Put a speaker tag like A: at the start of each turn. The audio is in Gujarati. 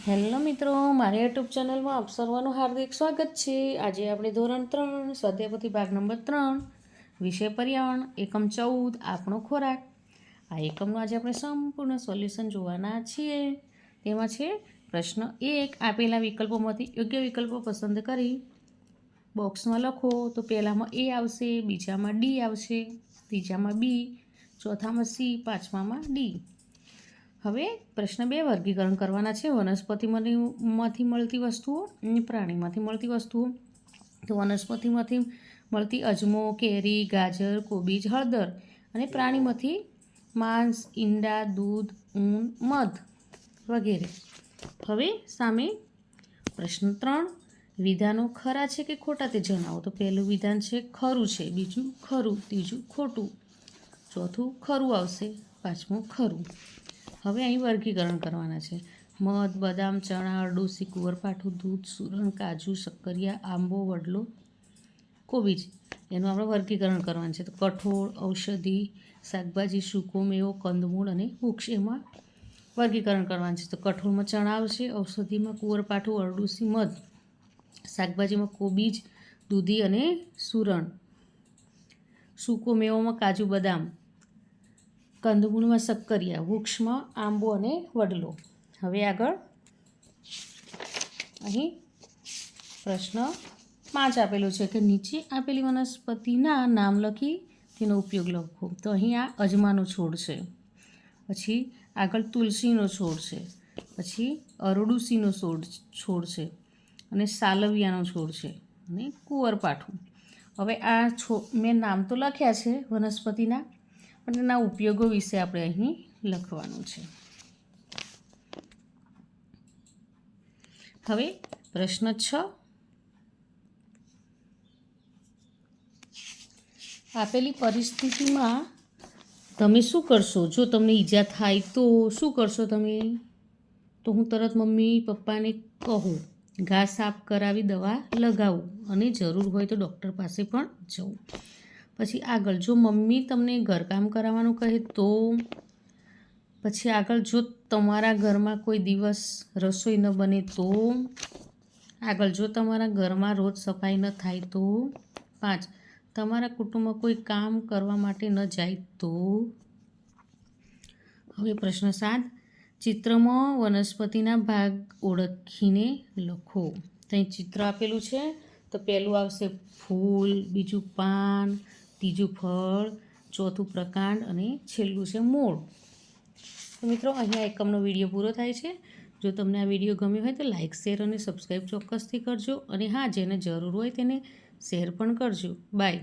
A: હેલો મિત્રો, મારી યુટ્યુબ ચેનલમાં આપ સર્વનું હાર્દિક સ્વાગત છે। આજે આપણે ધોરણ 3 સ્વાધ્યાય ભાગ નંબર 3 વિષય પર્યાવરણ એકમ 14 આપણો ખોરાક આ એકમનું આજે આપણે સંપૂર્ણ સોલ્યુશન જોવાના છીએ। તેમાં છે પ્રશ્ન 1, આપેલા વિકલ્પોમાંથી યોગ્ય વિકલ્પો પસંદ કરી બોક્સમાં લખો। તો પહેલામાં એ આવશે, બીજામાં ડી આવશે, ત્રીજામાં બી, ચોથામાં સી, પાંચમામાં ડી। હવે પ્રશ્ન 2 વર્ગીકરણ કરવાના છે વનસ્પતિમાંથી મળતી વસ્તુઓ અને પ્રાણીમાંથી મળતી વસ્તુઓ। તો વનસ્પતિમાંથી મળતી અજમો, કેરી, ગાજર, કોબીજ, હળદર અને પ્રાણીમાંથી માંસ, ઈંડા, દૂધ, ઊન, મધ વગેરે। હવે સામે પ્રશ્ન 3, વિધાનો ખરા છે કે ખોટા તે જણાવો। તો પહેલું વિધાન છે ખરું છે, બીજું ખરું, ત્રીજું ખોટું, ચોથું ખરું આવશે, પાંચમું ખરું। હવે અહીં વર્ગીકરણ કરવાના છે। મધ, બદામ, ચણા, અરડૂસી, કુંવરપાઠું, દૂધ, સુરણ, કાજુ, શક્કરિયા, આંબો, વડલો, કોબીજ એનું આપણે વર્ગીકરણ કરવાનું છે। તો કઠોળ, ઔષધિ, શાકભાજી, સૂકો મેવો, કંદમૂળ અને વૃક્ષ એમાં વર્ગીકરણ કરવાનું છે। તો કઠોળમાં ચણા આવશે, ઔષધિમાં કુંવરપાઠું, અરડૂસી, મધ, શાકભાજીમાં કોબીજ, દૂધી અને સુરણ, સૂકો મેવોમાં કાજુ, બદામ, કંદમૂળમાં શક્કરિયા, વૃક્ષમાં આંબો અને વડલો। હવે આગળ અહીં પ્રશ્ન 5 આપેલો છે કે નીચે આપેલી વનસ્પતિના નામ લખી તેનો ઉપયોગ લખો। તો અહીં આ અજમાનો છોડ છે, પછી આગળ તુલસીનો છોડ છે, પછી અરડૂસીનો છોડ છે અને સાલવિયાનો છોડ છે અને કુંવરપાઠું। હવે આ મેં નામ તો લખ્યા છે વનસ્પતિના, પણ એના ઉપયોગો વિશે આપણે અહીં લખવાનું છે। હવે પ્રશ્ન 6, આપેલી પરિસ્થિતિમાં તમે શું કરશો? જો તમને ઈજા થાય તો શું કરશો તમે? તો હું તરત મમ્મી પપ્પાને કહું, ઘા સાફ કરાવી દવા લગાવું અને જરૂર હોય તો ડૉક્ટર પાસે પણ જવું। પછી આગળ જો મમ્મી તમને ઘરકામ કરાવવાનું કહે તો? પછી આગળ જો તમારા ઘરમાં કોઈ દિવસ રસોઈ ન બને તો? આગળ જો તમારા ઘરમાં રોજ સફાઈ ન થાય તો? 5, તમારા કુટુંબમાં કોઈ કામ કરવા માટે ન જાય તો? હવે પ્રશ્ન 7, ચિત્રમાં વનસ્પતિના ભાગ ઓળખીને લખો। તો અહીં ચિત્ર આપેલું છે, તો પહેલું આવશે ફૂલ, બીજું પાન, ત્રીજું ફળ, ચોથું પ્રકાંડ અને છેલ્લું છે મૂળ। તો મિત્રો અહીંયા એકમનો વિડીયો પૂરો થાય છે। જો તમને આ વિડીયો ગમ્યો હોય તો લાઇક, શેર અને સબસ્ક્રાઈબ ચોક્કસથી કરજો અને હા, જેને જરૂર હોય તેને શેર પણ કરજો। બાય।